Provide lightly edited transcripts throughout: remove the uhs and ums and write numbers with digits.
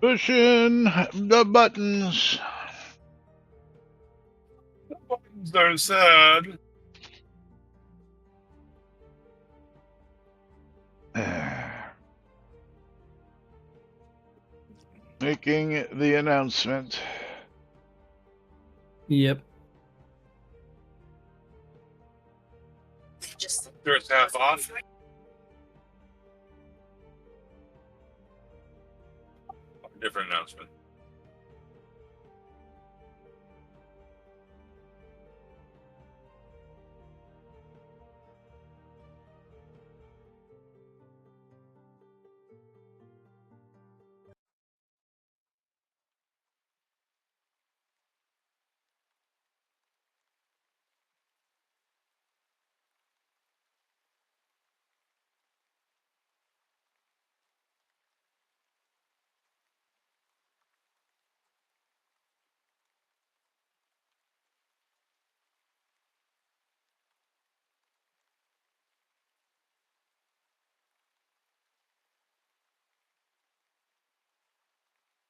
Pushing the buttons. Buttons are sad. Making the announcement. Yep. Just sure it's half off. Different announcement.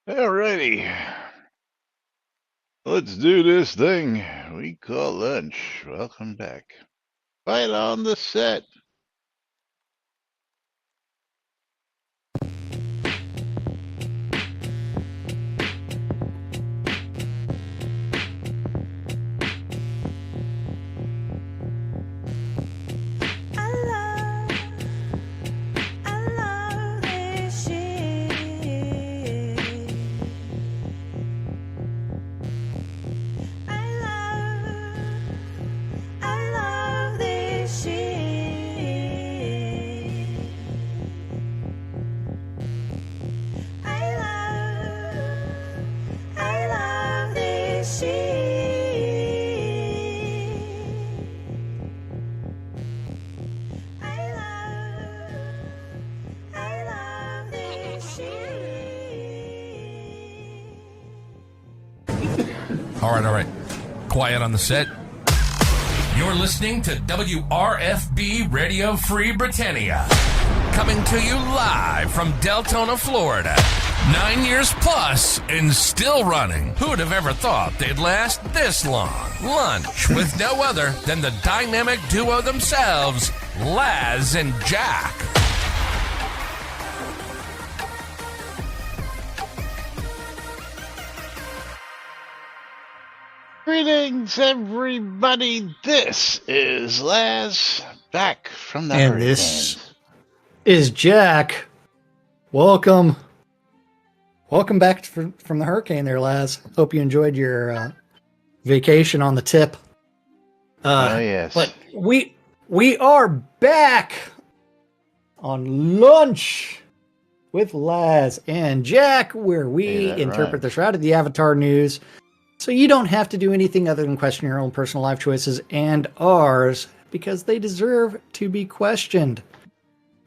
Alrighty. Let's do this thing we call lunch. Welcome back. Right on the set. All right. Quiet on the set. You're listening to WRFB Radio Free Britannia. Coming to you live from Deltona, Florida. 9 years plus and still running. Who'd have ever thought they'd last this long? Lunch with no other than the dynamic duo themselves, Laz and Jack. Greetings, everybody. This is Laz, back from the And hurricanes. this is Jack. Welcome back from the hurricane there, Laz. Hope you enjoyed your vacation on the tip. Oh, yes. But we are back on lunch with Laz and Jack, where we Hey, that interpret rhymes. the Shroud of the Avatar news, so you don't have to do anything other than question your own personal life choices and ours, because they deserve to be questioned.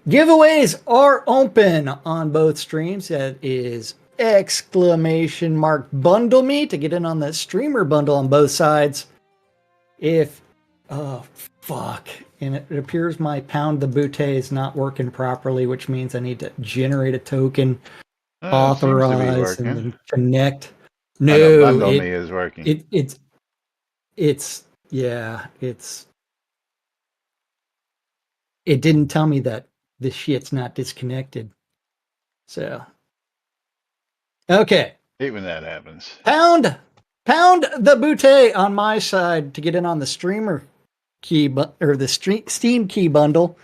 Giveaways are open on both streams. That is !! Bundle me to get in on the streamer bundle on both sides. Oh fuck, and it appears my Pound the Butte is not working properly, which means I need to generate a token, Oh, it seems to be authorize, and working. then connect. I know No, Bundle Me is working. it didn't tell me that this shit's not disconnected. So, okay. Hate when that happens. Pound the Butte on my side to get in on the streamer key or the Steam key bundle.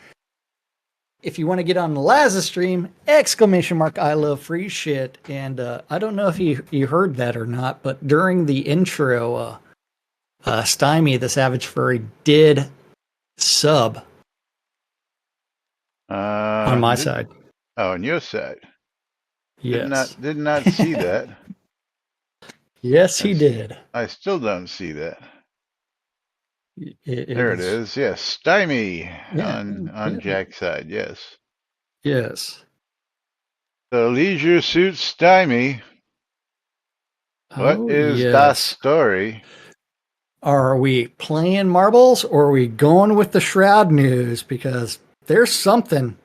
If you want to get on the Lazza stream, ! I love free shit. And I don't know if you heard that or not, but during the intro, Stymie the Savage Furry did sub on my side. Oh, on your side. Yes. Did not see that. Yes, he did. I still don't see that. There it is. Yes, Stymie on Jack's side. Yes. Yes. The Leisure Suit Stymie. What is the story? Are we playing marbles or are we going with the Shroud news? Because there's something.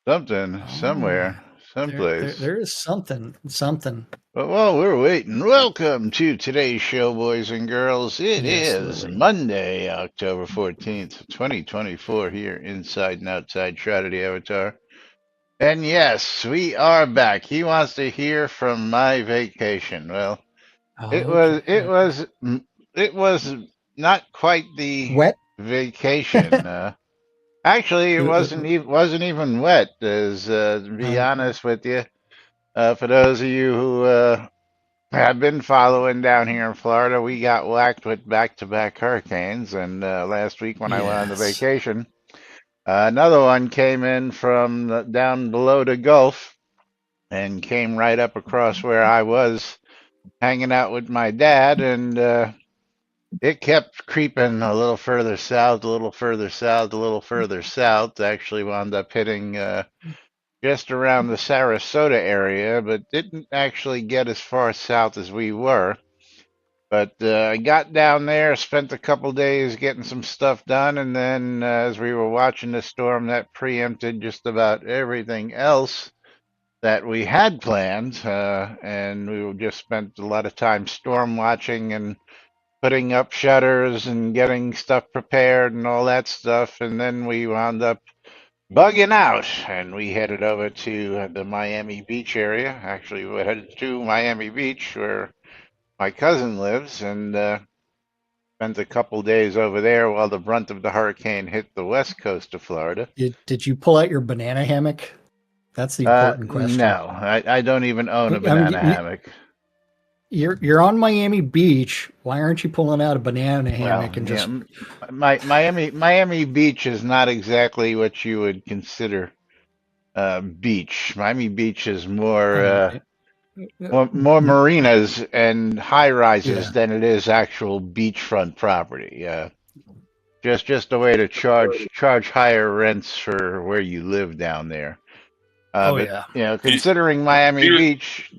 Something, Oh, somewhere, someplace. there is something. But while we're waiting, welcome to today's show, boys and girls. It Yes, is Louie. Monday, October 14th, 2024, here inside and outside Shroud the Avatar. And yes, we are back. He wants to hear from my vacation. Well, it was, Okay. it was, it was not quite the Wet. vacation. Actually, it Uh, wasn't even wet. As to be okay. honest with you, for those of you who have been following down here in Florida, we got whacked with back-to-back hurricanes. And last week when I went on the Yes. vacation, another one came in from down below the Gulf and came right up across where I was hanging out with my dad, and it kept creeping a little further south, a little further south, a little further south. Actually wound up hitting just around the Sarasota area, but didn't actually get as far south as we were. But I got down there, spent a couple days getting some stuff done, and then as we were watching the storm, that preempted just about everything else that we had planned. And we just spent a lot of time storm watching and putting up shutters and getting stuff prepared and all that stuff. And then we wound up bugging out, and we headed over to the Miami Beach area. Actually, we headed to Miami Beach where my cousin lives, and spent a couple days over there while the brunt of the hurricane hit the west coast of Florida. Did you pull out your banana hammock? That's the important question. No, I don't even own a I mean, banana hammock. you're on Miami Beach. Why aren't you pulling out a banana Well, hammock and yeah, just Miami Beach is not exactly what you would consider beach. Miami Beach is more okay? more marinas and high rises Yeah. than it is actual beachfront property. Just a way to charge higher rents for where you live down there. Oh But yeah. considering Miami You, Beach,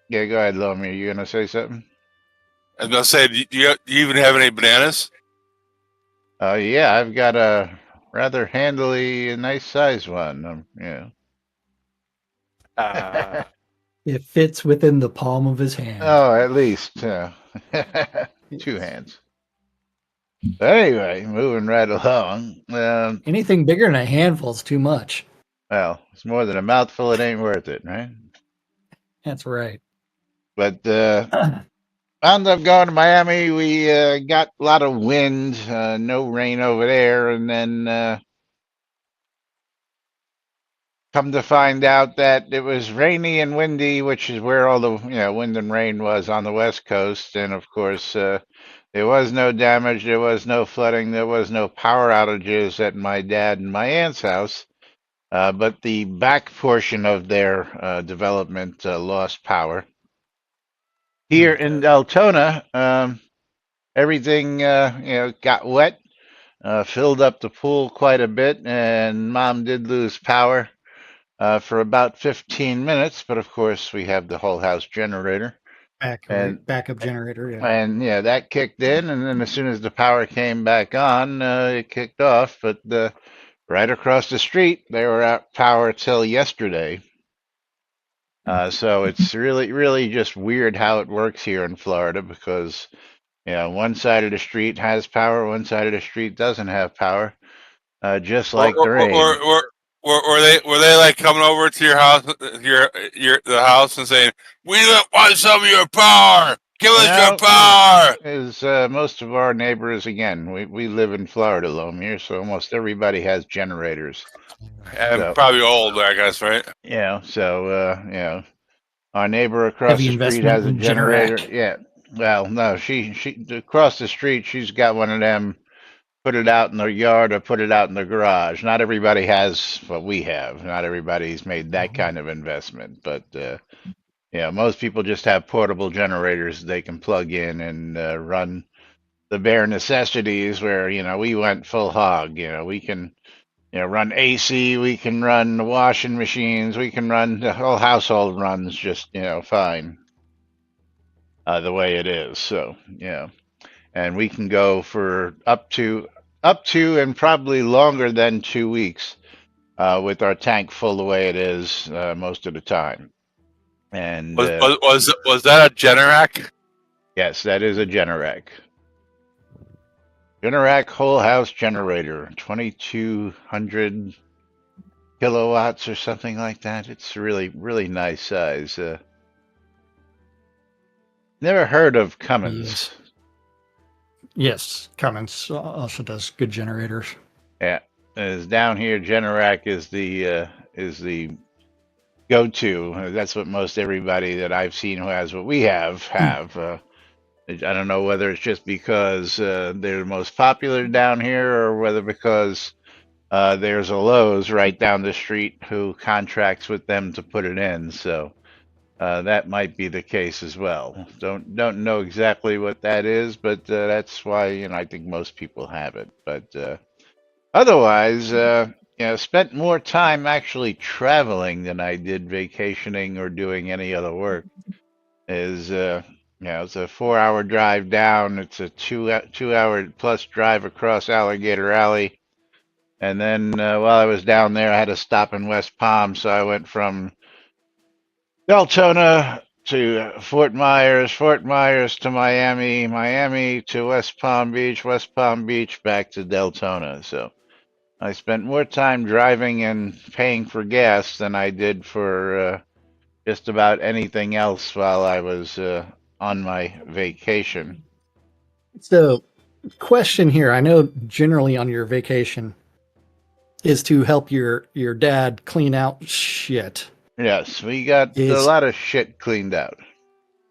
yeah, go ahead, Lomi. You gonna say something? I was gonna say, do you even have any bananas? Yeah, I've got a rather handily a nice size one. Yeah. It fits within the palm of his hand. Oh, at least two hands. Anyway, moving right along. Anything bigger than a handful is too much. Well, it's more than a mouthful. It ain't worth it, right? That's right. But wound up going to Miami. We got a lot of wind, no rain over there, and then come to find out that it was rainy and windy, which is where all the wind and rain was on the west coast. And of course, there was no damage, there was no flooding, there was no power outages at my dad and my aunt's house. But the back portion of their development lost power. Here in Deltona, everything got wet, filled up the pool quite a bit, and Mom did lose power for about 15 minutes. But of course, we have the whole house generator, and Backup generator. Yeah. and yeah, that kicked in, and then as soon as the power came back on, it kicked off. But right across the street, they were out power till yesterday. So it's really just weird how it works here in Florida because one side of the street has power, one side of the street doesn't have power, just Or like the rain. were they like coming over to your house, the house, and saying, "We want some of your power. Give us your Well, power." as most of our neighbors, again, we live in Florida, Lomir, so almost everybody has generators. And So probably old, I guess, right? our neighbor across Heavy the street investment has a in generator. Generac. Yeah, well, no, she across the street, she's got one of them. Put it out in their yard or put it out in their garage. Not everybody has what we have. Not everybody's made that kind of investment, but most people just have portable generators they can plug in and run the bare necessities. Where we went full hog. We can run AC, we can run the washing machines, we can run the whole household runs just fine the way it is. So and we can go for up to and probably longer than 2 weeks with our tank full the way it is most of the time. And Was that a Generac? yes, that is a Generac. Generac whole house generator, 2200 kilowatts or something like that. It's really, really nice size. Never heard of Cummins. Yes. Yes, Cummins also does good generators. Yeah, is down here. Generac is the go-to. That's what most everybody that I've seen who has what we have. I don't know whether it's just because they're the most popular down here, or whether because there's a Lowe's right down the street who contracts with them to put it in. So that might be the case as well. Don't know exactly what that is, but that's why I think most people have it. But otherwise, spent more time actually traveling than I did vacationing or doing any other work. Is it's a 4 hour drive down. It's a 2 hour plus drive across Alligator Alley. And then while I was down there, I had to stop in West Palm, so I went from Deltona to Fort Myers to Miami, Miami to West Palm Beach, West Palm Beach back to Deltona. So I spent more time driving and paying for gas than I did for just about anything else while I was on my vacation. So, question here. I know generally on your vacation is to help your dad clean out shit. Yes, we got a lot of shit cleaned out.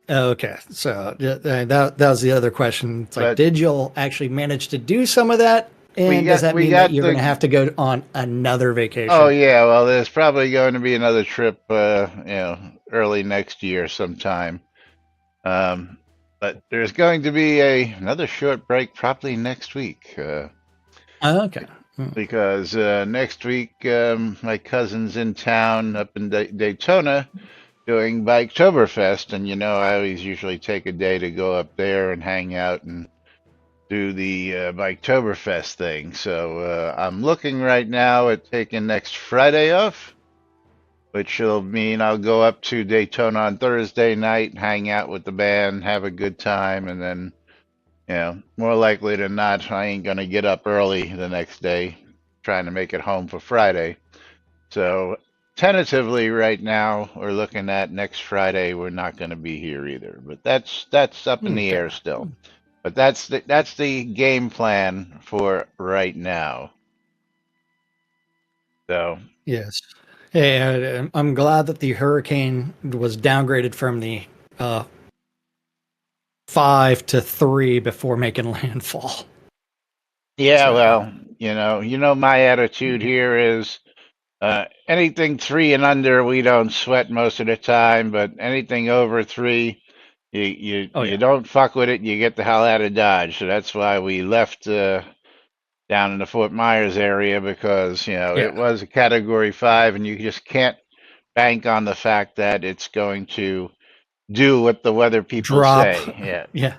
Okay, so that was the other question. It's like, did you actually manage to do some of that? And does that mean that you're going to have to go on another vacation? Oh yeah, well, there's probably going to be another trip, early next year sometime. But there's going to be another short break probably next week. Okay. Because next week my cousin's in town up in Daytona doing Biketoberfest, and I always usually take a day to go up there and hang out and do the Biketoberfest thing. So I'm looking right now at taking next Friday off, which will mean I'll go up to Daytona on Thursday night, hang out with the band, have a good time, and then, more likely than not, I ain't gonna get up early the next day, trying to make it home for Friday. So tentatively right now, we're looking at next Friday. We're not going to be here either, but that's up in the air still. But that's the game plan for right now. So yes, hey, I'm glad that the hurricane was downgraded from the 5 to 3 before making landfall. Yeah, so, well, my attitude here is anything 3 and under, we don't sweat most of the time, but anything over 3, you don't fuck with it. You get the hell out of Dodge. So that's why we left down in the Fort Myers area, because it was a Category 5, and you just can't bank on the fact that it's going to do what the weather people say. Yeah.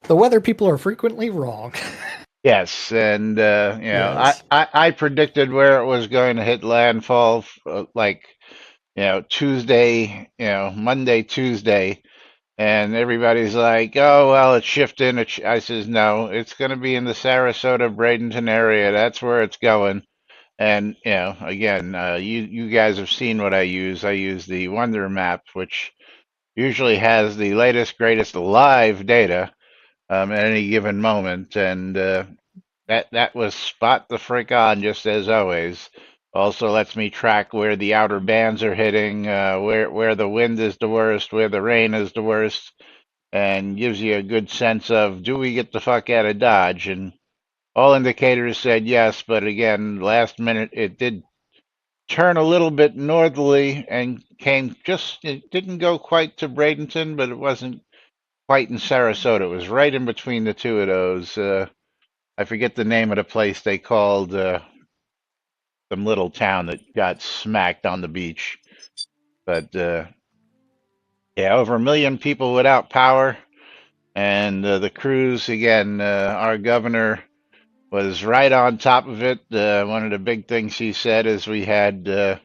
The weather people are frequently wrong. Yes, and yes. I predicted where it was going to hit landfall, Tuesday, Monday, Tuesday, and everybody's like, "Oh well, it's shifting." I says, "No, it's going to be in the Sarasota, Bradenton area. That's where it's going." And again, you guys have seen what I use. I use the Wonder Map, which usually has the latest, greatest live data at any given moment, and that was spot the frick on, just as always. Also lets me track where the outer bands are hitting, where the wind is the worst, where the rain is the worst, and gives you a good sense of, do we get the fuck out of Dodge? And all indicators said yes, but again, last minute it did turn a little bit northerly and it didn't go quite to Bradenton, but it wasn't quite in Sarasota. It was right in between the two of those. I forget the name of the place they called some little town that got smacked on the beach. But over 1 million people without power. And the crews, again, our governor was right on top of it. One of the big things he said is we had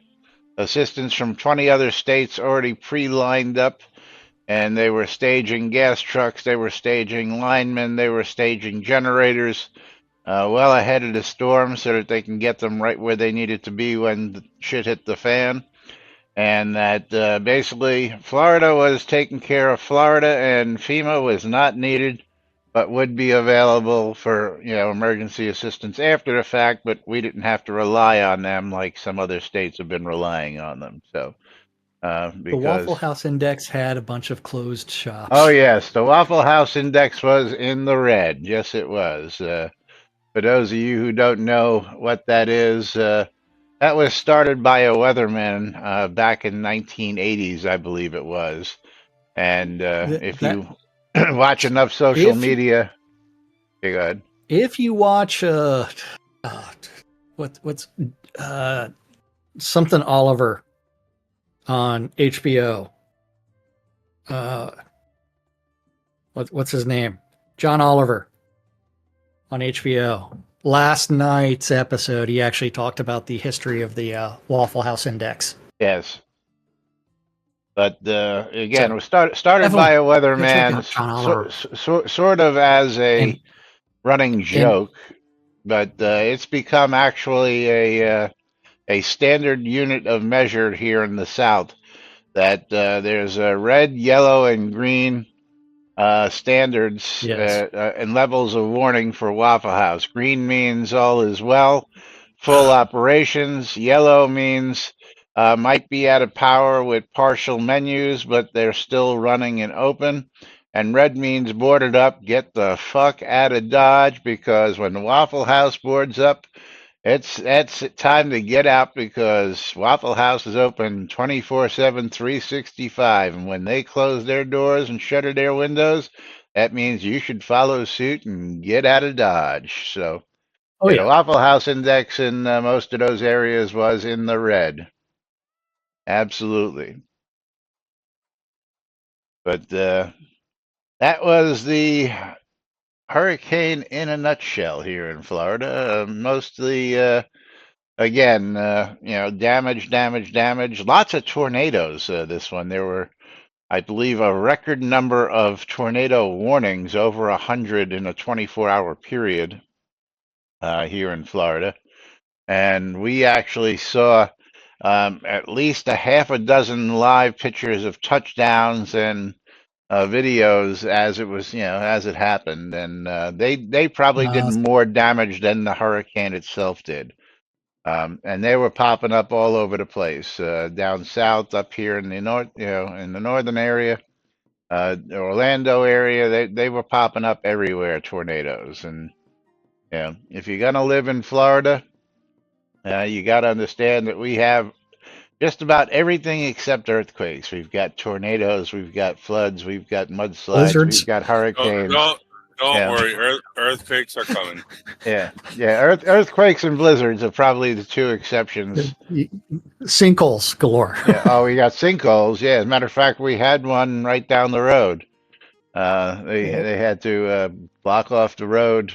assistants from 20 other states already pre-lined up, and they were staging gas trucks, they were staging linemen, they were staging generators well ahead of the storm so that they can get them right where they needed to be when the shit hit the fan. And that basically Florida was taking care of Florida, and FEMA was not needed, but would be available for emergency assistance after the fact. But we didn't have to rely on them like some other states have been relying on them. So The Waffle because House Index had a bunch of closed oh shops. yes, the Waffle House index was in the red. Yes, it was. For those of you who don't know what that is. That was started by a weatherman back in 1980s, I believe it was. And if That you watch enough social if media, okay, go ahead. if you watch what's something Oliver on HBO. What's his name? John Oliver on HBO. Last night's episode, he actually talked about the history of the Waffle House Index. Yes. But again, it So was started by definitely a go check weatherman, out John Oliver. sort of as a And running and joke, but it's become actually a standard unit of measure here in the South. That there's a red, yellow, and green standards yes, and levels of warning for Waffle House. Green means all is well, full operations. Yellow means might be out of power with partial menus, but they're still running and open. And red means boarded up. Get the fuck out of Dodge, because when the Waffle House boards up, it's time to get out, because Waffle House is open 24/7, 365. And when they close their doors and shutter their windows, that means you should follow suit and get out of Dodge. So, oh yeah, the yeah, Waffle House index in most of those areas was in the red. Absolutely. But that was the hurricane in a nutshell here in Florida. Mostly. Again, damage, damage, damage. Lots of tornadoes. This one, there were, I believe, a record number of tornado warnings, over 100 in a 24-hour period here in Florida, and we actually saw at least a half a dozen live pictures of touchdowns and videos as it was, as it happened, and they probably did uh, more damage than the hurricane itself did. And they were popping up all over the place, down south, up here in the north, in the northern area, Orlando area. They were popping up everywhere, tornadoes. And if you're gonna live in Florida, you got to understand that we have just about everything except earthquakes. We've got tornadoes, we've got floods, we've got mudslides, we've blizzards. got Don't hurricanes. don't, don't Yeah, worry. Earthquakes are coming. yeah. Earthquakes and blizzards are probably the two exceptions. Sinkholes galore. Yeah. Oh, we got sinkholes. Yeah. As a matter of fact, we had one right down the road. They had to block off the road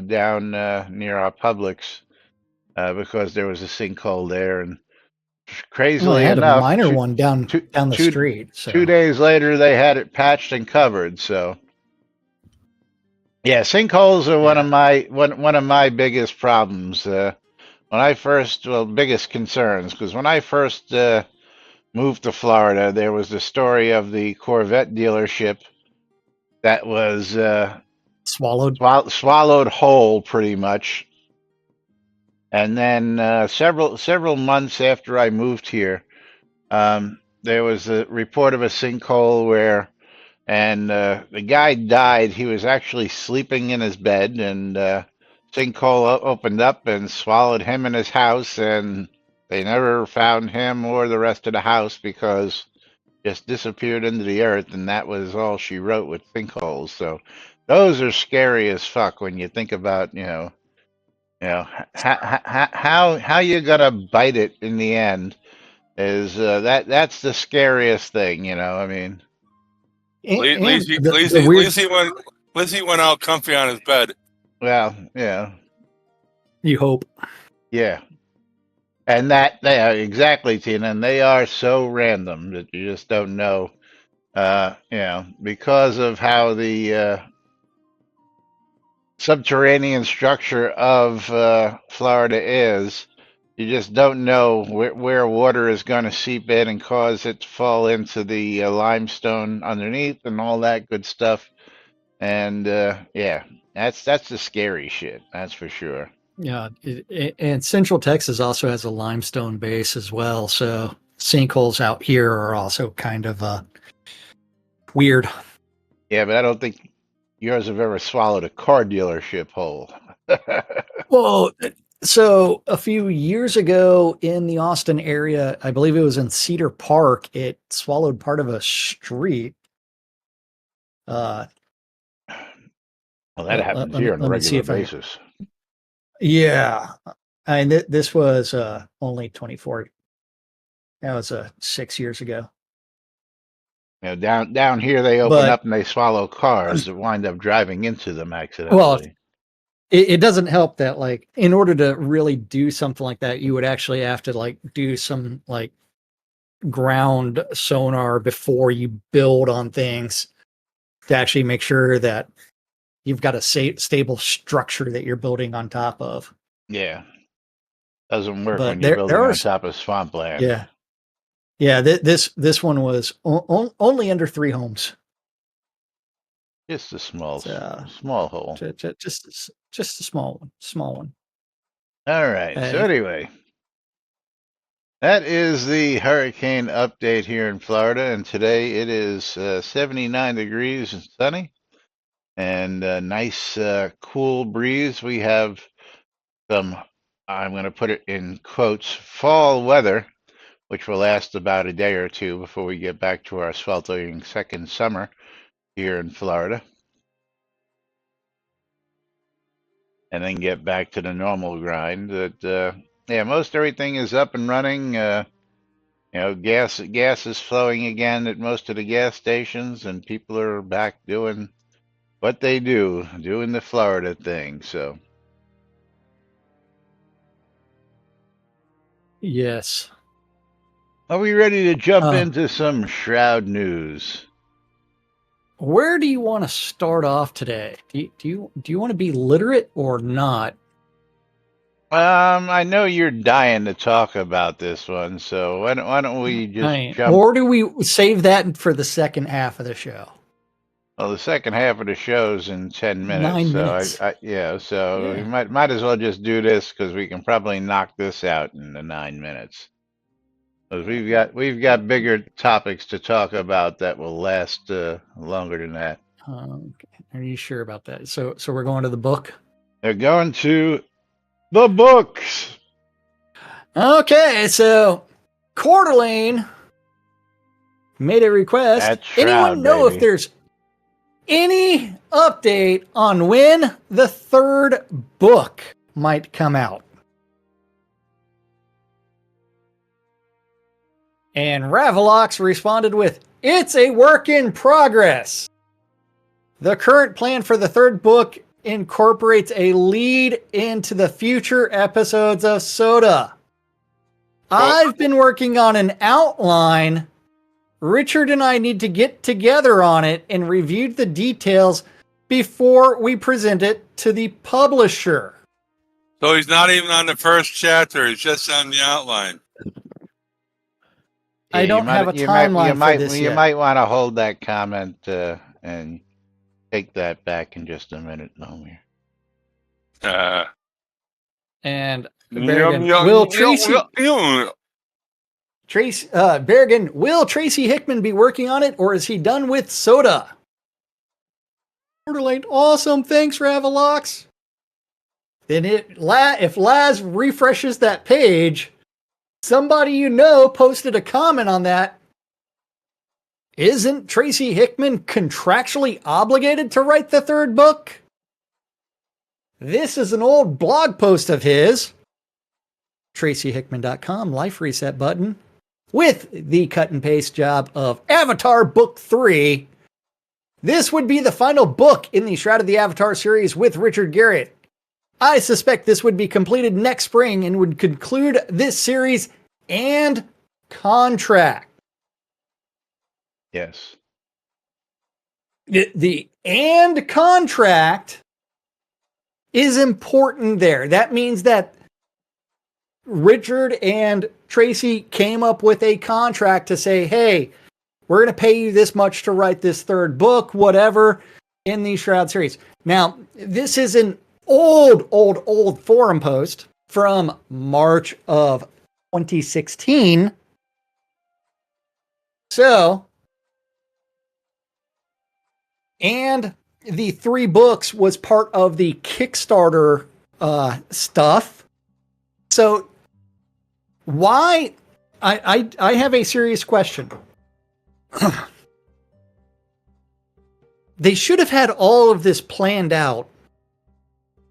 down near our Publix because there was a sinkhole there. And Well, I crazily had a enough, minor one down two, the two, street. two So days later, they had it patched and covered. So yeah, sinkholes are yeah, one of my biggest problems. Biggest concerns, because when I first moved to Florida, there was the story of the Corvette dealership that was swallowed. swallowed whole, pretty much. And then several months after I moved here, there was a report of a sinkhole where, and the guy died. He was actually sleeping in his bed, and sinkhole opened up and swallowed him and his house, and they never found him or the rest of the house, because just disappeared into the earth, and that was all she wrote with sinkholes. So those are scary as fuck when you think about, how you're gonna bite it in the end is that's the scariest thing. I mean, And the weird Lacey went out comfy on his bed. well, yeah. You hope. Yeah. And that they are exactly, Tina, and they are so random that you just don't know. Because of how the subterranean structure of Florida is, you just don't know where water is going to seep in and cause it to fall into the limestone underneath and all that good stuff. And yeah, that's the scary shit. That's for sure. Yeah, and Central Texas also has a limestone base as well. So sinkholes out here are also kind of weird. Yeah, but I don't think yours have ever swallowed a car dealership whole. Well, so a few years ago in the Austin area, I believe it was in Cedar Park, it swallowed part of a street. Uh, Well, that happens here on a let me see regular if I. basis. Yeah, and this was only 24. That was 6 years ago. Down here they open But up and they swallow cars that wind up driving into them well, accidentally. it doesn't help that like in order to really do something like that, you would actually have to like do some like ground sonar before you build on things to actually make sure that you've got a stable structure that you're building on top of. Yeah, doesn't work But when you're there building are on top of swampland. yeah this one was only under 3 homes. Just a small So small hole. just a small one. All right. So Uh, anyway, that is the hurricane update here in Florida, and today it is 79 degrees and sunny, and a nice cool breeze. We have some, I'm going to put it in quotes, fall weather, which will last about a day or two before we get back to our sweltering second summer here in Florida, and then get back to the normal grind. That yeah, most everything is up and running. Gas is flowing again at most of the gas stations, and people are back doing what they do, doing the Florida thing. So, yes. are we ready to jump Uh, into some Shroud news? where do you want to start off today? Do you want to be literate or not? I know you're dying to talk about this one, so why don't we just jump? Or do we save that for the second half of the show? Well, the second half of the show's in 10 minutes, 9 so minutes. yeah, so we Yeah. might as well just do this because we can probably knock this out in the 9 minutes. Because we've got bigger topics to talk about that will last longer than that. Okay. Are you sure about that? So we're going to the book. They're going to the books. Okay, so Coeur d'Alene made a request. That's Shroud, Anyone know baby. if there's any update on when the third book might come out? And Ravelox responded with, "It's a work in progress. The current plan for the third book incorporates a lead into the future episodes of Soda. I've been working on an outline. Richard and I need to get together on it and review the details before we present it to the publisher." So he's not even on the first chapter. He's just on the outline. I Yeah, don't have a timeline for this you yet. might want to hold that comment and take that back in just a minute, Nomir. And Yum, Berrigan, yum, will yum, Tracy yum, yum. Berrigan, will Tracy Hickman be working on it, or is he done with Soda? Borderline, awesome. Thanks, Ravelox. Then if Laz refreshes that page, somebody you know posted a comment on that. Isn't Tracy Hickman contractually obligated to write the third book? This is an old blog post of his. TracyHickman.com, life reset button, with the cut and paste job of Avatar Book 3. This would be the final book in the Shroud of the Avatar series with Richard Garriott. I suspect this would be completed next spring and would conclude this series and contract. Yes. The and contract is important there. That means that Richard and Tracy came up with a contract to say, hey, we're going to pay you this much to write this third book, whatever, in the Shroud series. Now, this is an old forum post from March of 2016. So, and the 3 books was part of the Kickstarter stuff. So, why? I have a serious question. They should have had all of this planned out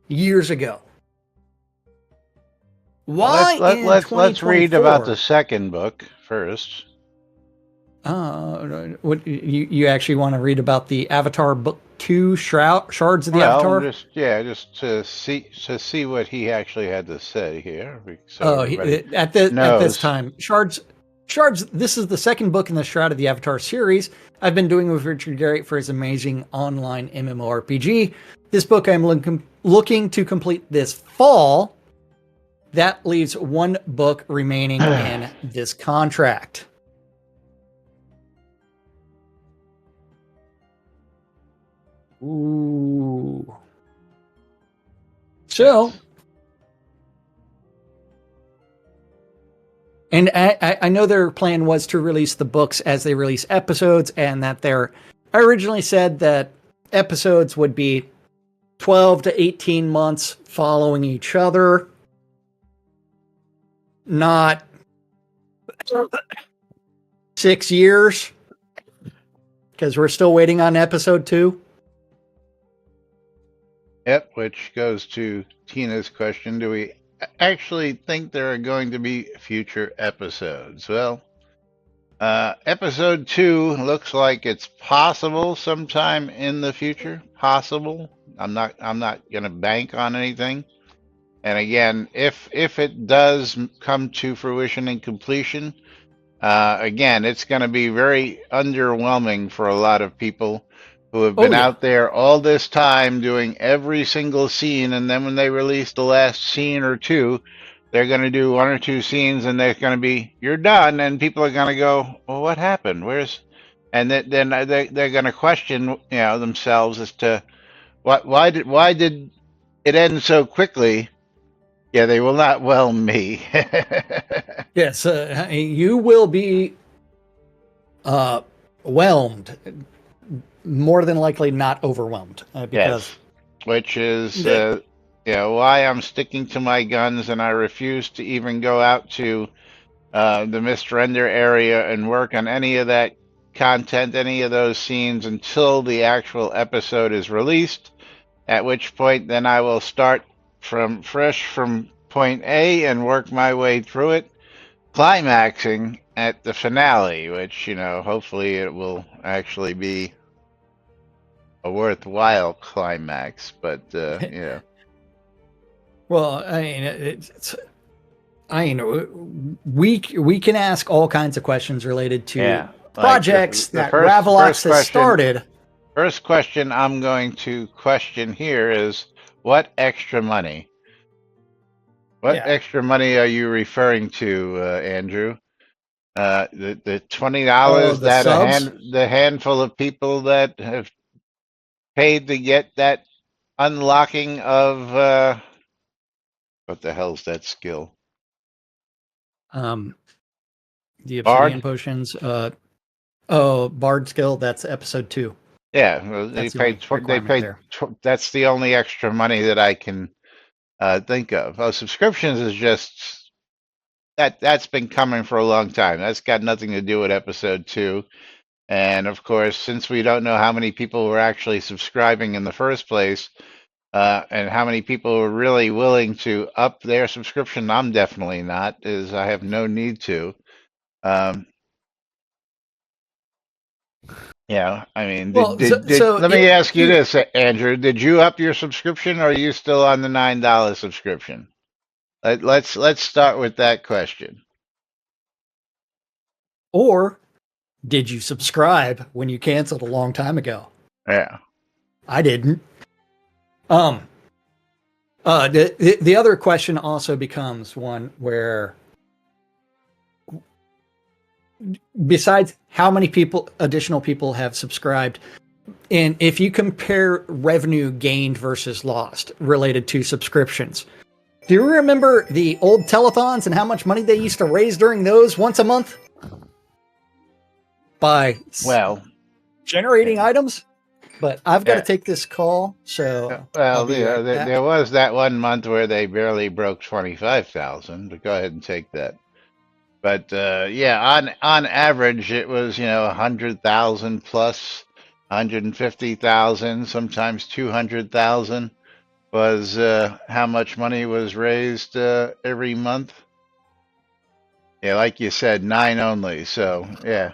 years ago. Why? Let's read about the second book first. What you actually want to read about the Avatar book 2, Shards of the Avatar? Just to see what he actually had to say here. So at this time, Shards. This is the second book in the Shroud of the Avatar series I've been doing with Richard Garriott for his amazing online MMORPG. This book I'm looking to complete this fall. That leaves 1 book remaining in this contract. Ooh. So, and I know their plan was to release the books as they release episodes, and that I originally said that episodes would be 12 to 18 months following each other, not 6 years, because we're still waiting on episode 2. Yep, which goes to Tina's question. Do we actually think there are going to be future episodes? Well, episode 2 looks like it's possible sometime in the future. Possible. I'm not going to bank on anything. And again, if it does come to fruition and completion, again, it's going to be very underwhelming for a lot of people who have been out there all this time doing every single scene, and then when they release the last scene or 2, they're going to do 1 or 2 scenes, and they're going to be, you're done, and people are going to go, well, what happened? And then they're going to question, themselves as to why did it end so quickly? Yeah, they will not whelm me. Yes, you will be whelmed. More than likely not overwhelmed. Because yes, which is why I'm sticking to my guns, and I refuse to even go out to the Mist Render area and work on any of that content, any of those scenes, until the actual episode is released, at which point then I will start fresh from point A and work my way through it, climaxing at the finale, which, hopefully it will actually be a worthwhile climax, but yeah. Well, we can ask all kinds of questions related to projects that Ravalox has started. First question I'm going to question here is, what extra money? What extra money are you referring to, Andrew? The $20 that the handful of people that have paid to get that unlocking of what the hell's that skill? The obsidian potions. Bard skill. That's episode 2. Yeah, well, they paid. That's the only extra money that I can think of. Subscriptions is just that's been coming for a long time. That's got nothing to do with episode 2. And of course, since we don't know how many people were actually subscribing in the first place, and how many people are really willing to up their subscription, I'm definitely not, as I have no need to. Yeah, I mean, Well, let me ask you this, Andrew. Did you up your subscription or are you still on the $9 subscription? Let's start with that question. or did you subscribe when you canceled a long time ago? Yeah. I didn't. Um, the other question also becomes one where, besides how many additional people have subscribed, and if you compare revenue gained versus lost related to subscriptions, do you remember the old telethons and how much money they used to raise during those once a month by Well, generating yeah. items? But I've got to Yeah. take this call, so I'll Well, be right there back. was that one month where they barely broke 25,000, but go ahead and take that. But yeah, on average, it was 100,000 plus 150,000, sometimes 200,000 was how much money was raised every month. Yeah, like you said, nine only. So yeah.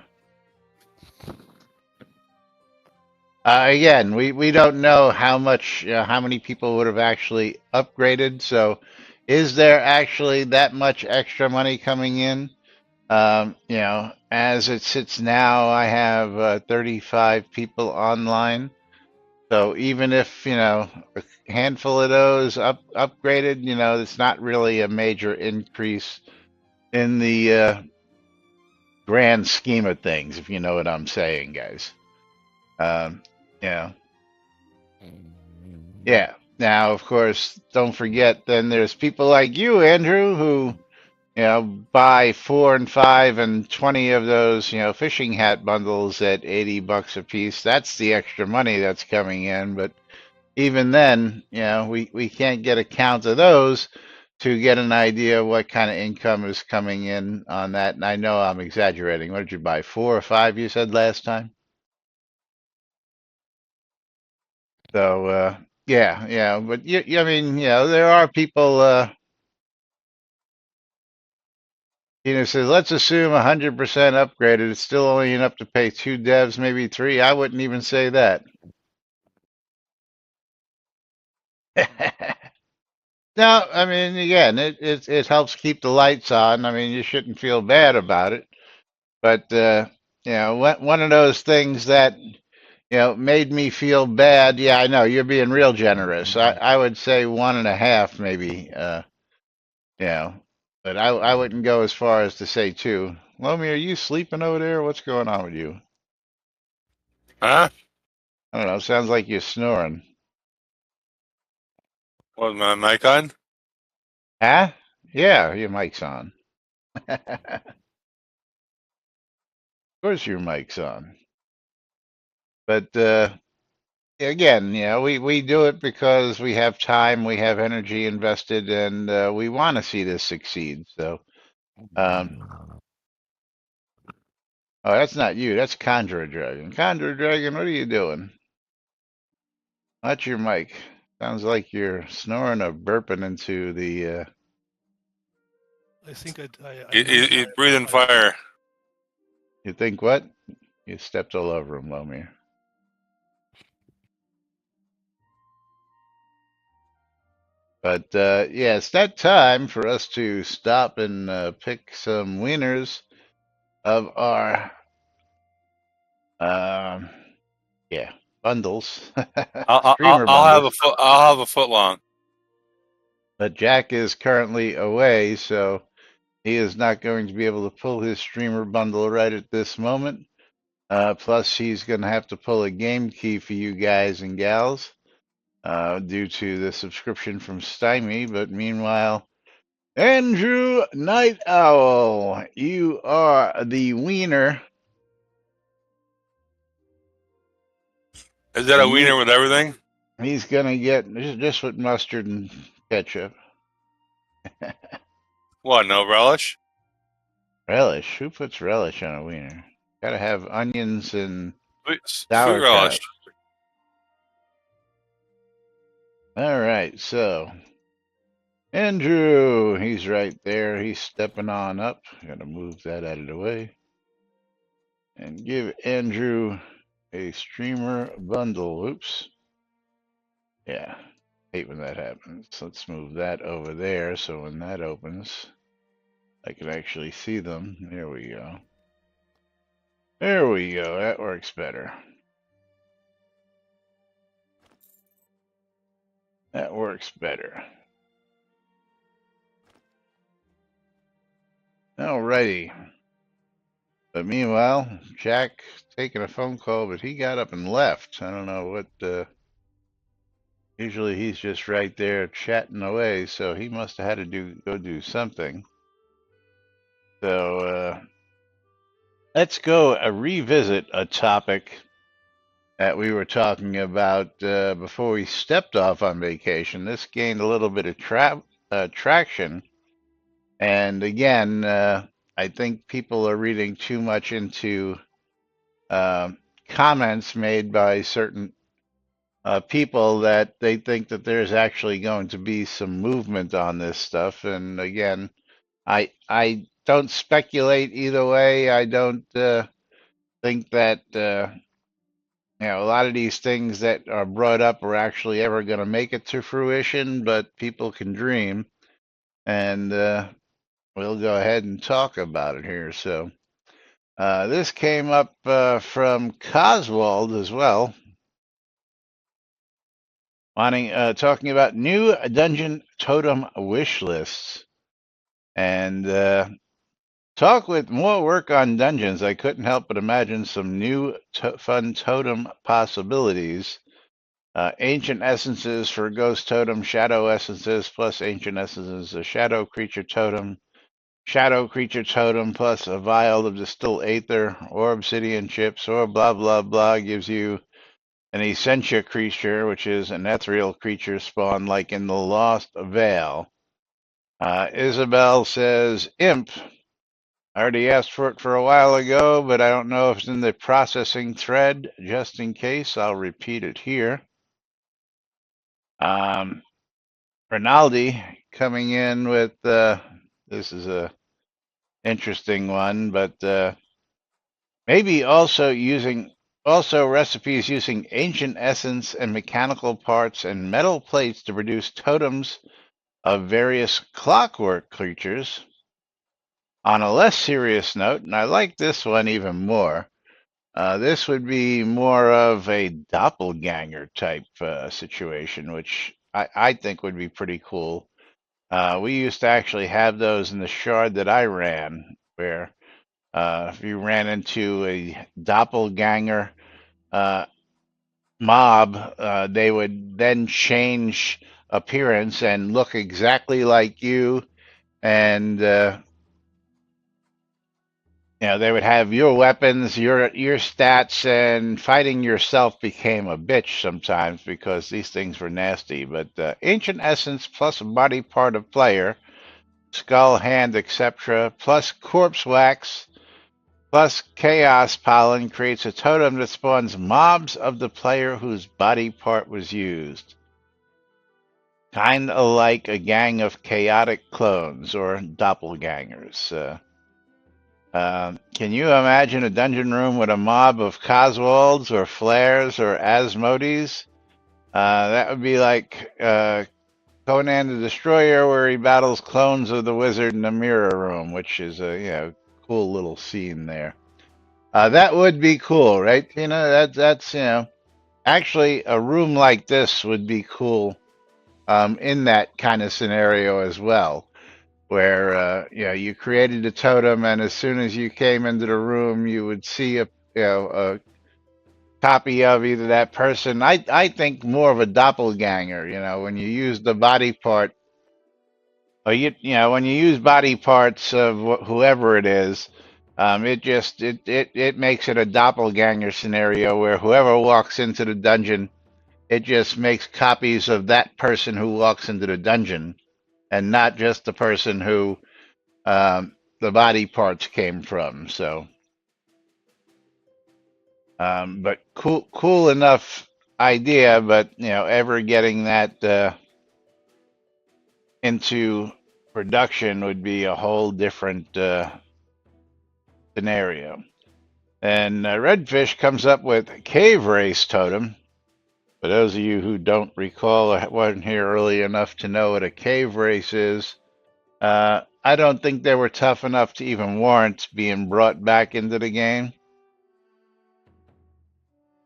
Again, we don't know how much, how many people would have actually upgraded. So, is there actually that much extra money coming in? As it sits now, I have 35 people online. So even if a handful of those upgraded, it's not really a major increase in the grand scheme of things, if you know what I'm saying, guys. Um, yeah. Yeah. Now, of course, don't forget, then there's people like you, Andrew, who, buy 4 and 5 and 20 of those, fishing hat bundles at $80 a piece. That's the extra money that's coming in. But even then, we can't get a count of those to get an idea of what kind of income is coming in on that. And I know I'm exaggerating. What did you buy? 4 or 5, you said last time? So, yeah, yeah, but I mean, there are people, says, let's assume 100% upgraded. It's still only enough to pay 2 devs, maybe 3. I wouldn't even say that. No, I mean, again, it helps keep the lights on. I mean, you shouldn't feel bad about it. But, one of those things that, made me feel bad. Yeah, I know you're being real generous. I would say 1.5, maybe. Yeah, but I wouldn't go as far as to say 2. Lomi, are you sleeping over there? What's going on with you? Huh? I don't know. Sounds like you're snoring. Was my mic on? Huh? Yeah, your mic's on. Of course your mic's on. But again, we do it because we have time, we have energy invested, and we want to see this succeed. So, um, oh, that's not you. That's Conjurer Dragon. Conjurer Dragon, what are you doing? That's your mic. Sounds like you're snoring or burping into the. I think I moved He's breathing fire. You think what? You stepped all over him, Lomir. But yeah, it's that time for us to stop and pick some winners of our um, yeah bundles, streamer I'll have a bundles. foot. I'll have a foot long. But Jack is currently away, so he is not going to be able to pull his streamer bundle right at this moment. Plus, he's going to have to pull a game key for you guys and gals due to the subscription from Stymie. But meanwhile, Andrew Night Owl, you are the wiener, Is that a and wiener with everything? he's gonna get just with mustard and ketchup. What? No relish? Relish? Who puts relish on a wiener? Gotta have onions and Sweet relish. sauerkraut. All right, so Andrew, he's right there. He's stepping on up. Gotta move that out of the way and give Andrew a streamer bundle. Oops. Yeah. Hate when that happens. Let's move that over there so when that opens, I can actually see them. There we go. There we go. That works better. That works better. Alrighty. But meanwhile, Jack taking a phone call, but he got up and left. I don't know what. Usually he's just right there chatting away, so he must have had to go do something. So let's go revisit a topic that we were talking about before we stepped off on vacation. This gained a little bit of traction, and again, I think people are reading too much into comments made by certain people that they think that there's actually going to be some movement on this stuff. And again, I don't speculate either way. I don't think that a lot of these things that are brought up are actually ever going to make it to fruition. But people can dream, and we'll go ahead and talk about it here. So this came up from Coswald as well. Talking about new dungeon totem wish lists and talk with more work on dungeons. I couldn't help but imagine some new fun totem possibilities. Ancient essences for ghost totem, shadow essences plus ancient essences, a shadow creature totem plus a vial of distilled aether or obsidian chips or blah blah blah gives you an Essentia creature, which is an ethereal creature spawned like in the Lost Vale. Isabel says, Imp. I already asked for it for a while ago, but I don't know if it's in the processing thread. Just in case, I'll repeat it here. Rinaldi coming in with, this is a interesting one, but maybe also recipes using ancient essence and mechanical parts and metal plates to produce totems of various clockwork creatures. On a less serious note, and I like this one even more, this would be more of a doppelganger type situation, which I think would be pretty cool. We used to actually have those in the shard that I ran, where if you ran into a doppelganger mob, they would then change appearance and look exactly like you, and they would have your weapons, your stats, and fighting yourself became a bitch sometimes because these things were nasty. But ancient essence plus body part of player, skull, hand, etc., plus corpse wax, plus chaos pollen creates a totem that spawns mobs of the player whose body part was used. Kind of like a gang of chaotic clones or doppelgangers. Can you imagine a dungeon room with a mob of Coswalds or Flares or Asmodes? That would be like Conan the Destroyer, where he battles clones of the wizard in the mirror room, which is a cool little scene there. That would be cool, right? That's actually a room like this would be cool in that kind of scenario as well, where you created a totem, and as soon as you came into the room, you would see a copy of either that person. I think more of a doppelganger. When you use the body part, or when you use body parts of whoever it is, it makes it a doppelganger scenario where whoever walks into the dungeon, it just makes copies of that person who walks into the dungeon, and not just the person who the body parts came from. So, but cool enough idea. But ever getting that into production would be a whole different scenario. And Redfish comes up with cave race totem. For those of you who don't recall or weren't here early enough to know what a cave race is, I don't think they were tough enough to even warrant being brought back into the game.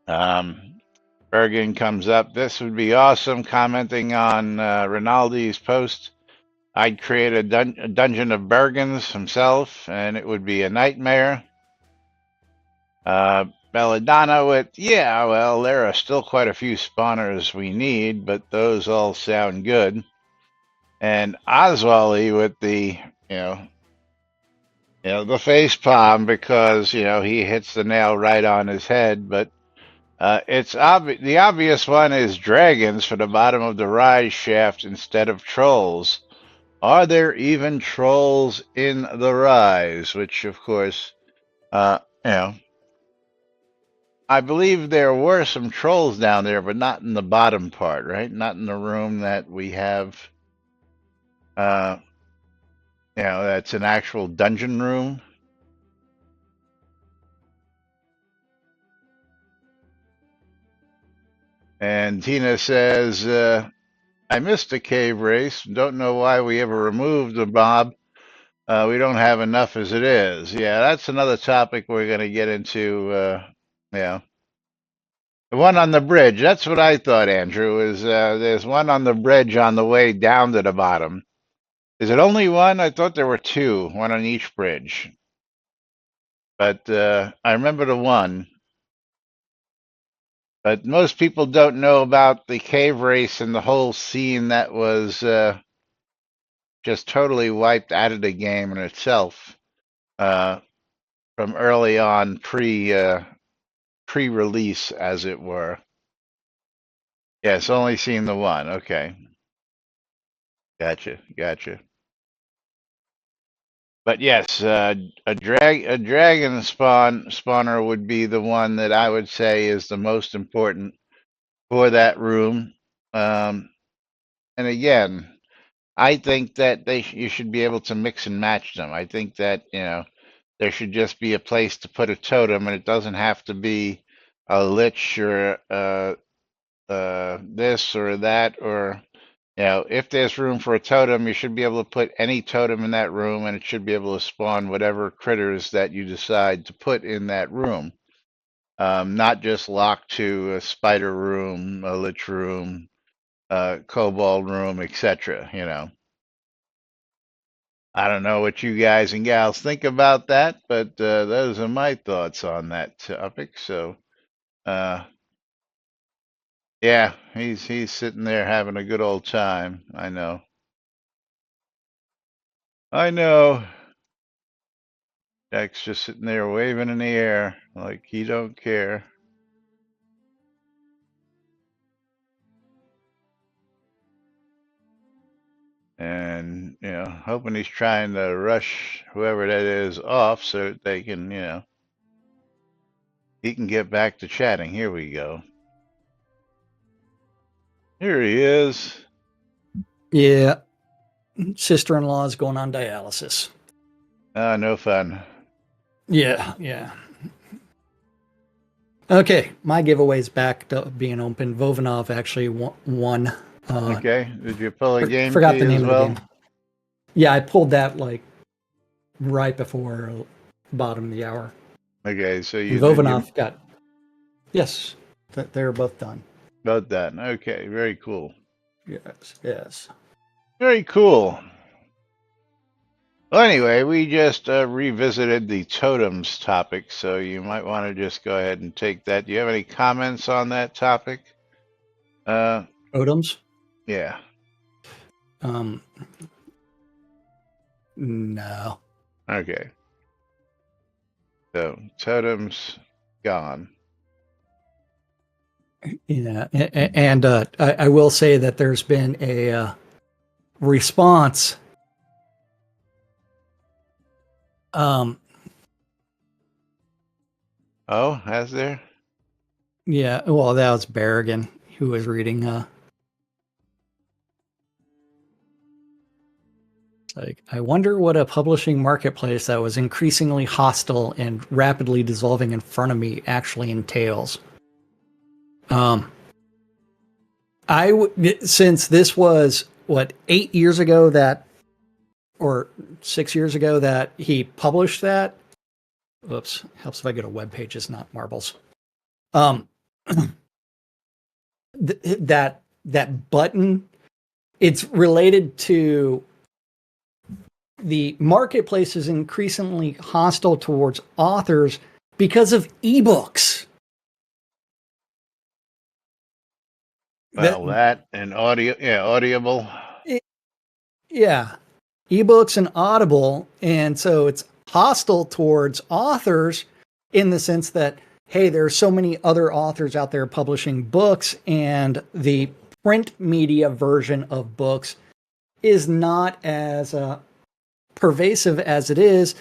Bergen comes up. This would be awesome, commenting on Rinaldi's post. I'd create a dungeon of Bergens himself, and it would be a nightmare. Belladonna with, yeah, well, there are still quite a few spawners we need, but those all sound good. And Oswally with the, the face palm, because, he hits the nail right on his head. But it's obvious. The obvious one is dragons for the bottom of the rise shaft instead of trolls. Are there even trolls in the rise? Which, of course, I believe there were some trolls down there, but not in the bottom part, right? Not in the room that we have. That's an actual dungeon room. And Tina says, I missed a cave race. Don't know why we ever removed the mob. We don't have enough as it is. Yeah, that's another topic we're going to get into. The one on the bridge. That's what I thought, Andrew, is there's one on the bridge on the way down to the bottom. Is it only one? I thought there were two, one on each bridge. But I remember the one. But most people don't know about the cave race and the whole scene that was just totally wiped out of the game in itself from early on, pre-release, as it were. Yes, only seen the one. Okay, gotcha. But yes, a dragon spawner would be the one that I would say is the most important for that room. And again, I think that you should be able to mix and match them. I think that there should just be a place to put a totem, and it doesn't have to be a lich or this or that, or if there's room for a totem, you should be able to put any totem in that room, and it should be able to spawn whatever critters that you decide to put in that room. Not just locked to a spider room, a lich room, kobold room, etc. I don't know what you guys and gals think about that, but those are my thoughts on that topic. So, yeah, he's sitting there having a good old time. I know. Jack's just sitting there waving in the air like he don't care. And, hoping he's trying to rush whoever that is off so that they can, he can get back to chatting. Here we go. Here he is. Yeah. Sister-in-law is going on dialysis. No fun. Yeah. Okay, my giveaway's back to being open. Vovanov actually won. Okay, did you pull a game Forgot key the name as well? of the game. Yeah, I pulled that like right before bottom of the hour. Okay, so And Vovanov got. Yes, they're both done. Both done. Okay, very cool. Yes. Very cool. Well, anyway, we just revisited the totems topic, so you might want to just go ahead and take that. Do you have any comments on that topic? Totems? Yeah. No. Okay. So, totems gone. Yeah, and I will say that there's been a response. Oh, has there? Yeah, well, that was Berrigan who was reading Like, I wonder what a publishing marketplace that was increasingly hostile and rapidly dissolving in front of me actually entails. Since this was what 8 years ago that, or 6 years ago that he published that. Oops, helps if I go to web pages, not marbles. That button, it's related to the marketplace is increasingly hostile towards authors because of ebooks. Well, that and Audible. Yeah, ebooks and Audible, and so it's hostile towards authors in the sense that, hey, there are so many other authors out there publishing books, and the print media version of books is not as pervasive as it is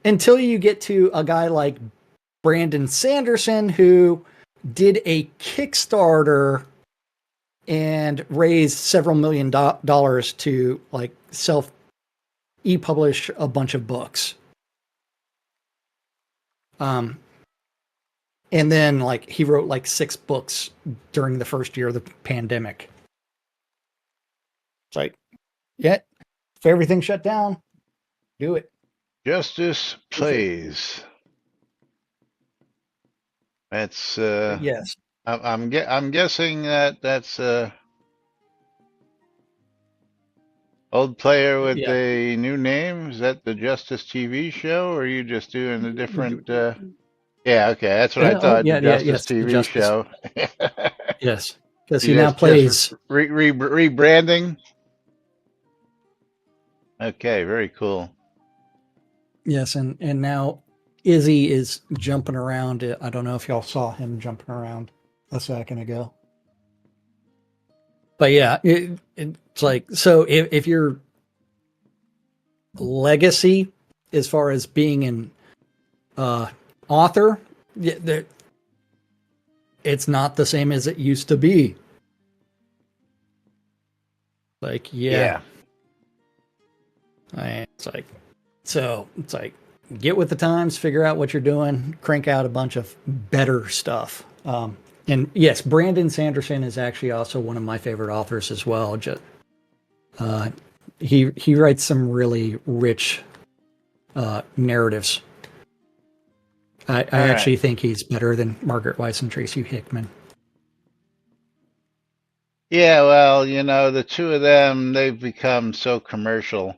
until you get to a guy like Brandon Sanderson, who did a Kickstarter and raised several $million to like e-publish a bunch of books. And then like he wrote like 6 books during the first year of the pandemic. It's like, yeah, if everything shut down, do it. Justice Plays. That's Yes. I'm guessing that's old player with Yeah. a new name. Is that the Justice TV show, or are you just doing a different? Yeah, okay, that's what I thought. Yeah, The Justice yes, the TV Justice. show. Yes, because You he now just plays. rebranding. Okay, very cool. Yes, and now Izzy is jumping around. I don't know if y'all saw him jumping around a second ago. But yeah, it's like, so if your legacy as far as being an author, it's not the same as it used to be. Like, yeah. It's like, get with the times, figure out what you're doing, crank out a bunch of better stuff. And yes, Brandon Sanderson is actually also one of my favorite authors as well. He writes some really rich narratives. I actually think he's better than Margaret Weiss and Tracy Hickman. Yeah, well, the two of them, they've become so commercial.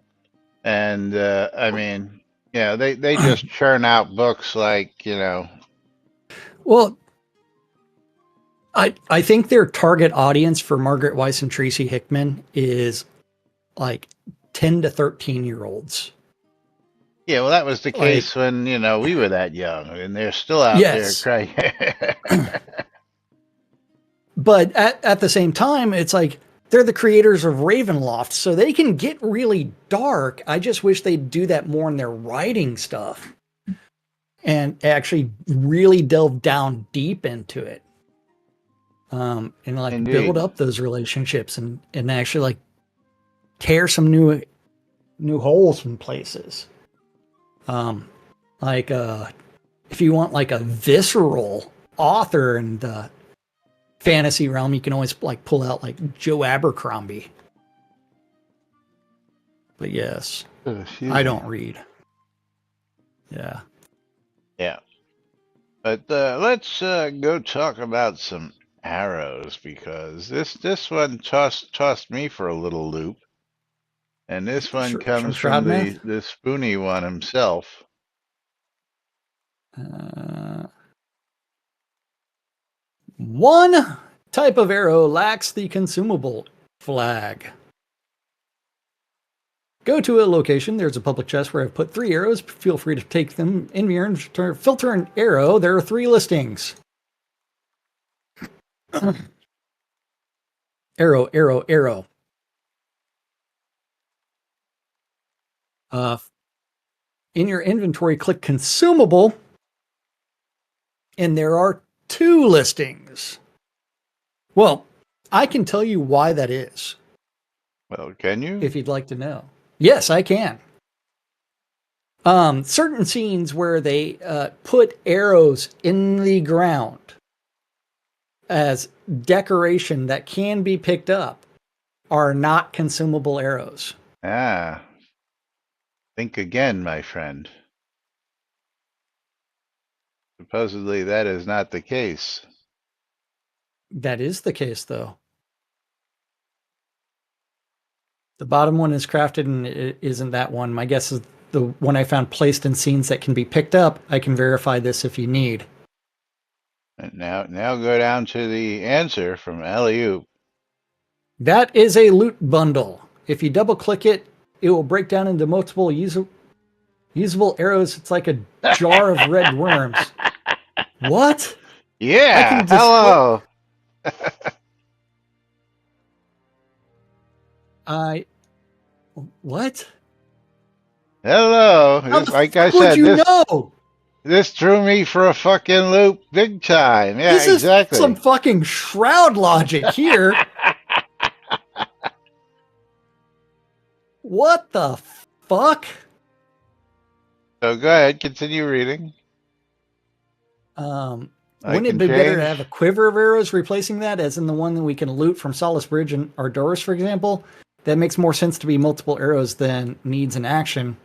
And I mean, they just churn out books like, Well, I think their target audience for Margaret Weiss and Tracy Hickman is like 10 to 13-year-olds. Yeah, well, that was the case when, we were that young, and they're still out there crying. But at the same time, it's like they're the creators of Ravenloft, so they can get really dark. I just wish they'd do that more in their writing stuff and actually really delve down deep into it. And like Indeed. Build up those relationships and actually like tear some new holes in places. If you want like a visceral author in the fantasy realm, you can always like pull out like Joe Abercrombie. But yes, I don't read. Yeah. Yeah. But let's go talk about some arrows, because this one tossed me for a little loop. And this one comes from the Spoony one himself. One type of arrow lacks the consumable flag. Go to a location. There's a public chest where I've put 3 arrows. Feel free to take them in your inventory. Filter an arrow. There are 3 listings. Arrow, arrow, arrow. In your inventory, click consumable, and there are 2 listings. Well, I can tell you why that is. Well, can you? If you'd like to know. Yes, I can. Certain scenes where they put arrows in the ground as decoration that can be picked up are not consumable arrows. Ah, think again, my friend. Supposedly that is not the case. That is the case, though. The bottom one is crafted, and it isn't that one. My guess is the one I found placed in scenes that can be picked up. I can verify this if you need. And now go down to the answer from Eliu. That is a loot bundle. If you double click it, it will break down into multiple usable arrows. It's like a jar of red worms. What? I Yeah, can display. hello. I what? Hello. How This, the like I fuck would said, you this know? this threw me for a fucking loop big time. Yeah, This is some exactly. fucking Shroud logic here. What the fuck? So go ahead, continue reading. Um, I wouldn't it can be better to change. have a quiver of arrows replacing that, as in the one that we can loot from Solace Bridge and Ardoris, for example? That makes more sense to be multiple arrows than needs an action.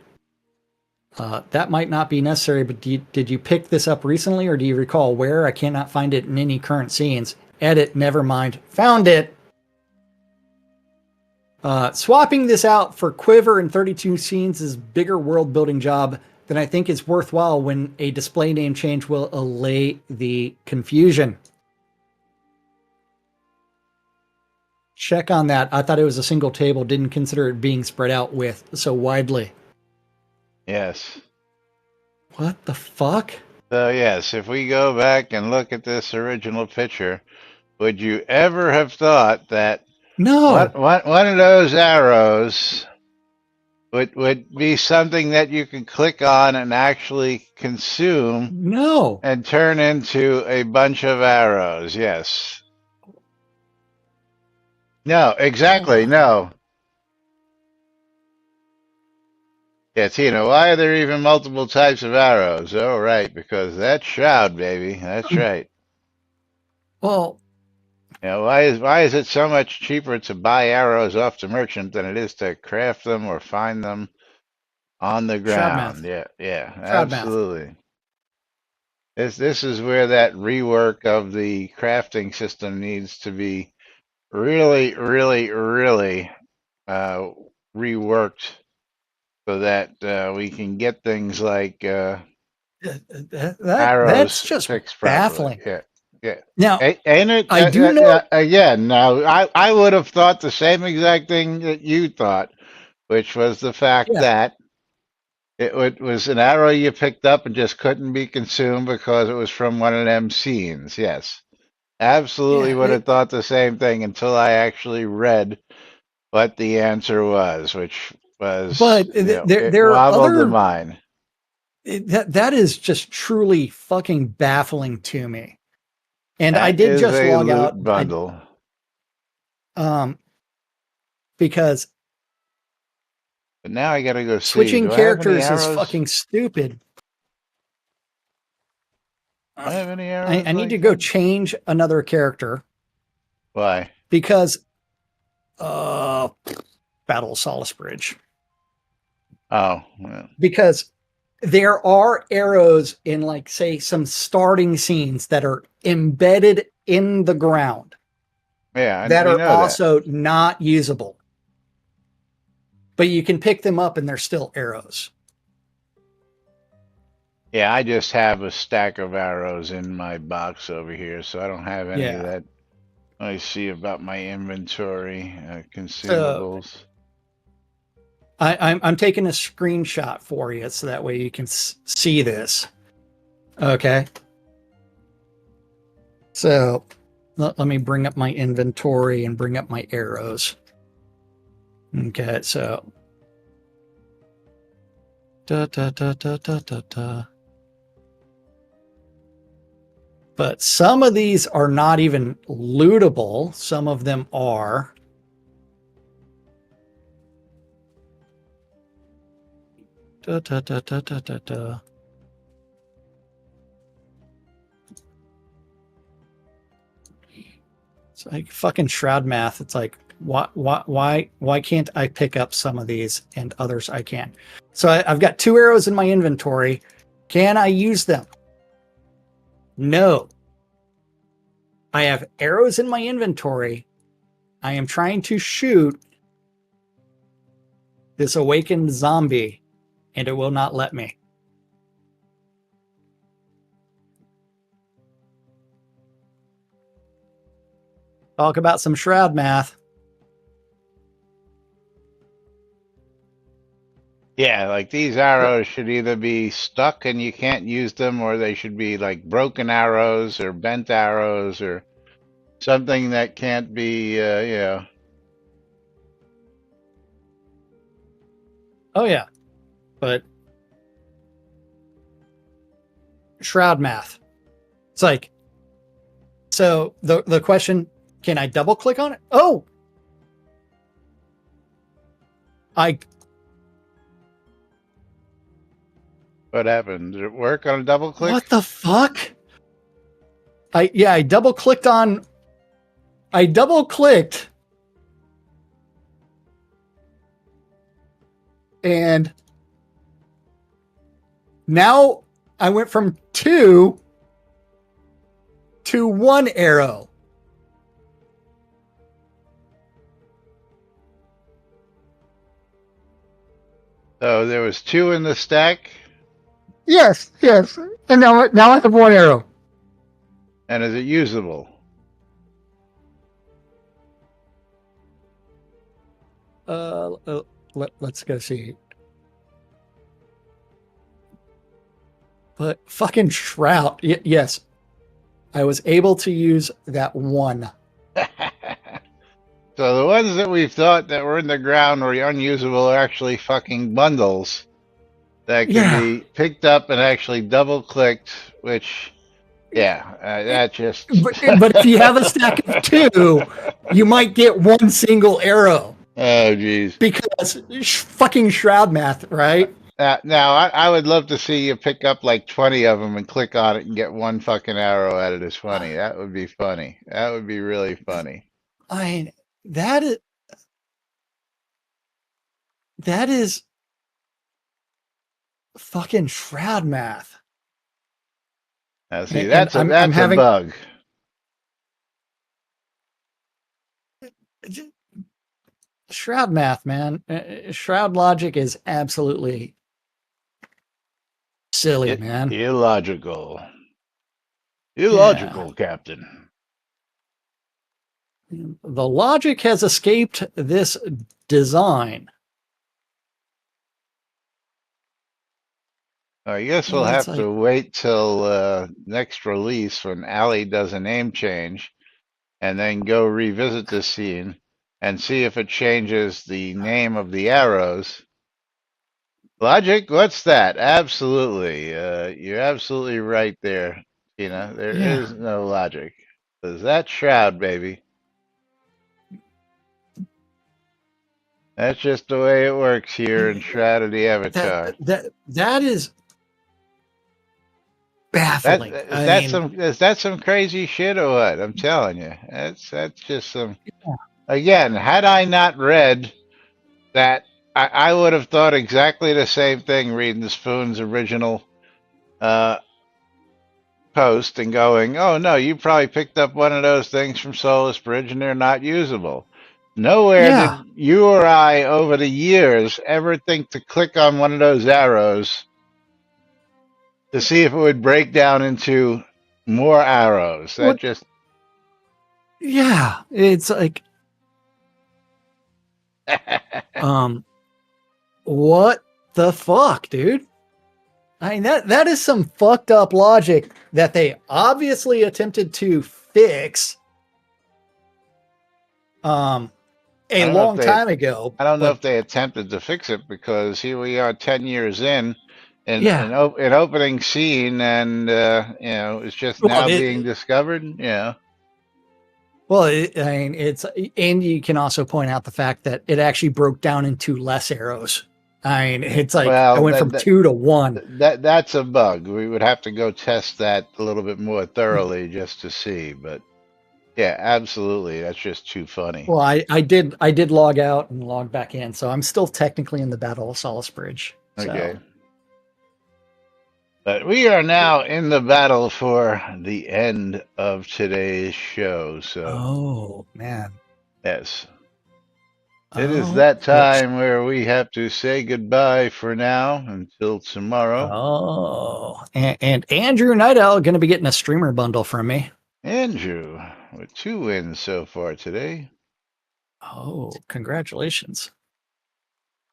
That might not be necessary, but did you pick this up recently, or do you recall where? I cannot find it in any current scenes. Edit, never mind. Found it! Swapping this out for Quiver and 32 scenes is bigger world building job than I think is worthwhile when a display name change will allay the confusion. Check on that. I thought it was a single table, didn't consider it being spread out with so widely. Yes. What the fuck? So yes, if we go back and look at this original picture, would you ever have thought that No, one of those arrows would be something that you could click on and actually consume no. and turn into a bunch of arrows? Yes. No, exactly. No. Yeah, Tina, why are there even multiple types of arrows? Oh, right, because that's Shroud, baby. That's right. Well, Yeah, why is it so much cheaper to buy arrows off the merchant than it is to craft them or find them on the Shroud ground? math. Yeah, Shroud math. absolutely. This is where that rework of the crafting system needs to be really, really, really uh, reworked so that we can get things like That's arrows just fixed properly. baffling. Yeah, yeah. Now, Ain't it? I do know. Again, now I would have thought the same exact thing that you thought, which was the fact Yeah, that was an arrow you picked up and just couldn't be consumed because it was from one of them scenes. Yes, absolutely yeah. would have thought the same thing until I actually read what the answer was, which was, But it there are wobbled the other. mind. That is just truly fucking baffling to me. And I That did is just a log out. loot bundle. Um, because But now I gotta go see. switching Do I have any characters is arrows? fucking stupid. Do I have any arrows I need to like go that? change another character Why? because uh Battle of Solace Bridge. Oh, well, Because there are arrows in, like, say, some starting scenes that are embedded in the ground yeah, and that we are know that. also not usable. But you can pick them up and they're still arrows. Yeah, I just have a stack of arrows in my box over here, so I don't have any of Yeah. that. I see about my inventory So consumables. I'm taking a screenshot for you so that way you can see this. Okay. So let me bring up my inventory and bring up my arrows. Okay, so da da da da da da da. But some of these are not even lootable. Some of them are. Da, da, da, da, da, da, da. It's like fucking Shroud math. It's like, why can't I pick up some of these and others I can't? So I've got 2 arrows in my inventory. Can I use them? No. I have arrows in my inventory. I am trying to shoot this awakened zombie, and it will not let me. Talk about some Shroud math. Yeah, like these arrows should either be stuck and you can't use them, or they should be like broken arrows or bent arrows or something that can't be, Oh, yeah. But Shroud math. It's like, so the question, can I double click on it? Oh, what happened? Did it work on a double click? what the fuck? I double clicked and now I went from 2 to 1 arrow. So there was 2 in the stack, Yes. And now I have 1 arrow. and is it usable? Let's go see. But fucking Shroud. Yes. I was able to use that 1. So the ones that we thought that were in the ground were unusable are actually fucking bundles that can be picked up and actually double clicked, which, that just. But if you have a stack of 2, you might get 1 single arrow. Oh, geez. Because fucking Shroud math, right? Now, I would love to see you pick up like 20 of them and click on it and get 1 fucking arrow out of this 20. That would be funny. That would be really funny. I mean, that is fucking Shroud math. Now, see, And that's I'm a having- bug. Shroud math, man. Shroud logic is absolutely silly, man. Illogical. Illogical, Captain. The logic has escaped this design. I guess we'll Well, have it's to wait till next release when Allie does a name change and then go revisit the scene and see if it changes the name of the arrows. Logic, what's that? Absolutely. You're absolutely right there. There is no logic. Because that's Shroud, baby. That's just the way it works here in Shroud of the Avatar. That is baffling. Is that some crazy shit or what? I'm telling you. That's just some. Again, had I not read that, I would have thought exactly the same thing reading the Spoon's original post and going, oh no, you probably picked up one of those things from Soulless Bridge and they're not usable. Nowhere did you or I over the years ever think to click on one of those arrows to see if it would break down into more arrows. That just. Yeah, it's like, what the fuck, dude? I mean, that is some fucked up logic that they obviously attempted to fix a long time ago. I don't know if they attempted to fix it, because here we are 10 years in an opening scene, and it's just now being discovered. Yeah. Well, I mean, and you can also point out the fact that it actually broke down into less arrows. I mean, it's like I Well, went from 2 to 1. that's a bug. We would have to go test that a little bit more thoroughly just to see. But yeah, absolutely, that's just too funny. Well, I did log out and log back in, so I'm still technically in the Battle of Salisbury. So, Okay. But we are now in the battle for the end of today's show. So, oh man, yes, it is oh, that time where we have to say goodbye for now until tomorrow. and Andrew Night Owl going to be getting a streamer bundle from me. Andrew with 2 wins so far today. Oh, congratulations!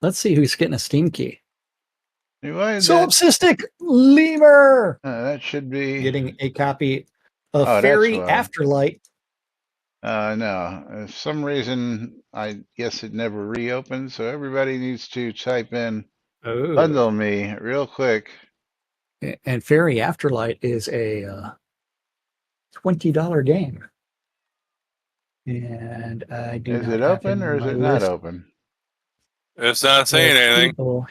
Let's see who's getting a Steam key. Solipsistic Lemur that should be getting a copy of Oh, that's Fairy why. Afterlight. No, for some reason, I guess it never reopened. So everybody needs to type in Oh, bundle me real quick. and Fairy Afterlight is a $20 game. And I do Is not it have open him or on is my it not list. open? It's not saying anything. People.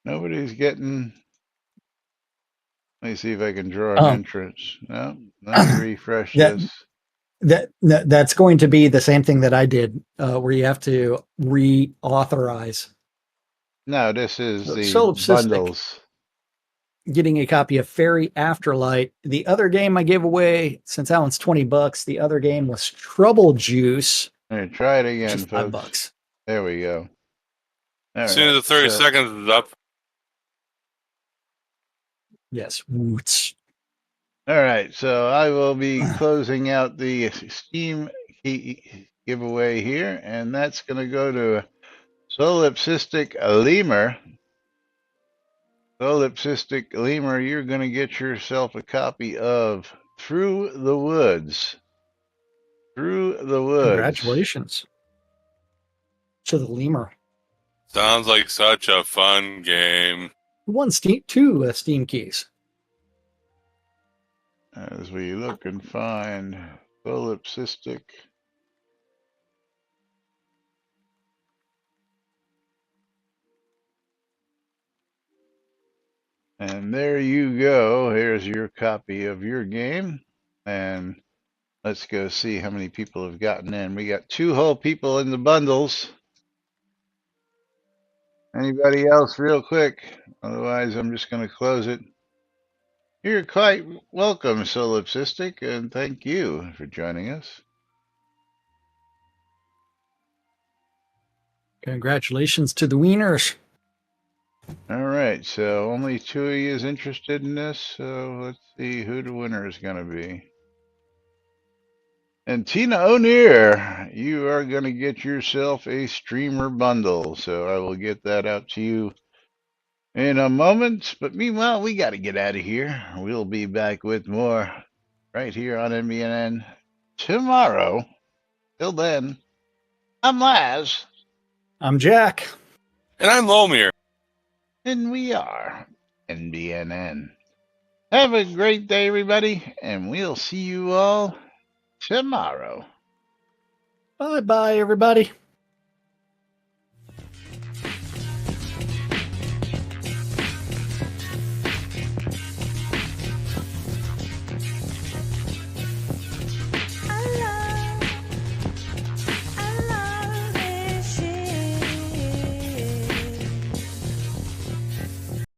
Nobody's getting. Let me see if I can draw an entrance. No, let me refresh this. That's going to be the same thing that I did, where you have to reauthorize. No, this is the Solipsistic bundles. getting a copy of Fairy Afterlight. The other game I gave away, since that one's $20, the other game was Trouble Juice. Here, try it again, Just folks. $5. There we go. As soon as the 30 seconds is up. Yes. Woots. All right, so I will be closing out the Steam key giveaway here, and that's going to go to Solipsistic Lemur. Solipsistic Lemur, you're going to get yourself a copy of Through the Woods. Through the Woods. Congratulations to the Lemur. Sounds like such a fun game. Who won two Steam keys? As we look and find Solipsistic. And there you go. Here's your copy of your game. And let's go see how many people have gotten in. We got 2 whole people in the bundles. Anybody else real quick? Otherwise, I'm just going to close it. You're quite welcome, Solipsistic, and thank you for joining us. Congratulations to the Wieners. All right, so only 2 of you is interested in this, so let's see who the winner is going to be. And Tina O'Near, you are going to get yourself a streamer bundle, so I will get that out to you in a moment. But meanwhile, we got to get out of here. We'll be back with more right here on NBNN tomorrow. Till then, I'm Laz. I'm Jack. And I'm Lomir. And we are NBNN. Have a great day, everybody, and we'll see you all tomorrow. Bye-bye, everybody.